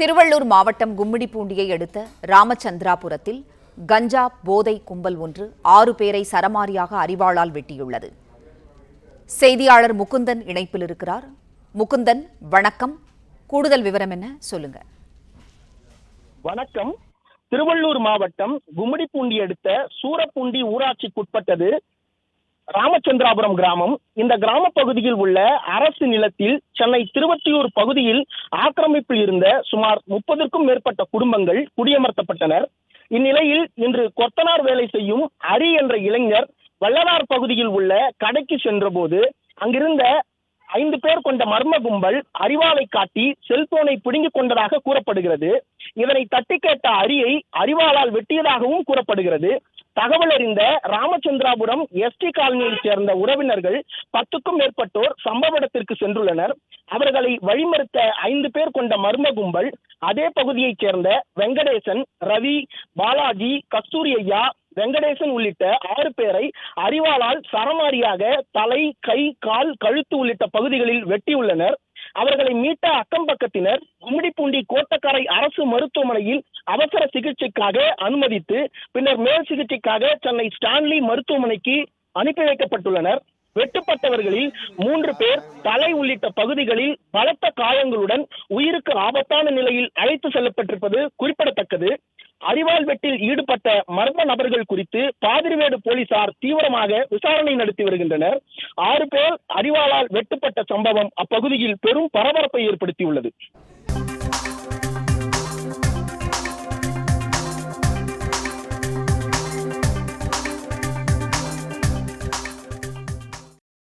திருவள்ளூர் மாவட்டம் கும்மிடிப்பூண்டியை அடுத்த ராமச்சந்திராபுரத்தில் கஞ்சா போதை கும்பல் ஒன்று 6 பேரை சரமாரியாக அரிவாளால் வெட்டியுள்ளது. செய்தியாளர் முகுந்தன் இணைப்பில் இருக்கிறார். முகுந்தன், வணக்கம். கூடுதல் விவரம் என்ன, சொல்லுங்க. வணக்கம். திருவள்ளூர் மாவட்டம் கும்மிடிப்பூண்டி அடுத்த சூரப்பூண்டி ஊராட்சிக்குட்பட்டது ராமச்சந்திராபுரம் கிராமம். இந்த கிராம பகுதியில் உள்ள அரசு நிலத்தில் சென்னை திருவொற்றியூர் பகுதியில் ஆக்கிரமிப்பில் இருந்த சுமார் 30க்கும் மேற்பட்ட குடும்பங்கள் குடியமர்த்தப்பட்டனர். இந்நிலையில் இன்று கொத்தனார் வேலை செய்யும் ஹரி என்ற இளைஞர் வள்ளலார் பகுதியில் உள்ள கடைக்கு சென்றபோது அங்கிருந்த 5 பேர் கொண்ட மர்ம கும்பல் அரிவாளை காட்டி செல்போனை பிடுங்கிக் கொண்டதாக கூறப்படுகிறது. இதனை தட்டி கேட்ட ஹரியை அரிவாளால் வெட்டியதாகவும் கூறப்படுகிறது. தகவல் அறிந்த ராமச்சந்திராபுரம் எஸ்டி காலனியைச் சேர்ந்த உறவினர்கள் 10க்கும் மேற்பட்டோர் சம்பவ இடத்திற்கு சென்றுள்ளனர். அவர்களை வழிமறுத்த 5 பேர் கொண்ட மர்ம கும்பல் அதே பகுதியைச் சேர்ந்த வெங்கடேசன், ரவி, பாலாஜி, கஸ்தூரி ஐயா, வெங்கடேசன் உள்ளிட்ட 6 பேரை அரிவாளால் சரமாரியாக தலை, கை, கால், கழுத்து உள்ளிட்ட பகுதிகளில் வெட்டியுள்ளனர். அவர்களை மீட்ட அக்கம் பக்கத்தினர் கும்மிடிப்பூண்டி கோட்டக்கரை அரசு மருத்துவமனையில் அவசர சிகிச்சைக்காக அனுமதித்து பின்னர் மேல் சிகிச்சைக்காக சென்னை ஸ்டான்லி மருத்துவமனைக்கு அனுப்பி வைக்கப்பட்டுள்ளனர். வெட்டுப்பட்டவர்களில் 3 பேர் தலை உள்ளிட்ட பகுதிகளில் பலத்த காயங்களுடன் உயிருக்கு ஆபத்தான நிலையில் அழைத்து செல்லப்பட்டிருப்பது குறிப்பிடத்தக்கது. அரிவாள் வெட்டில் ஈடுபட்ட மர்ம நபர்கள் குறித்து பாதிரிவேடு போலீசார் தீவிரமாக விசாரணை நடத்தி வருகின்றனர். 6 பேர் அரிவாளால் வெட்டுப்பட்ட சம்பவம் அப்பகுதியில் பெரும் பரபரப்பை ஏற்படுத்தியுள்ளது.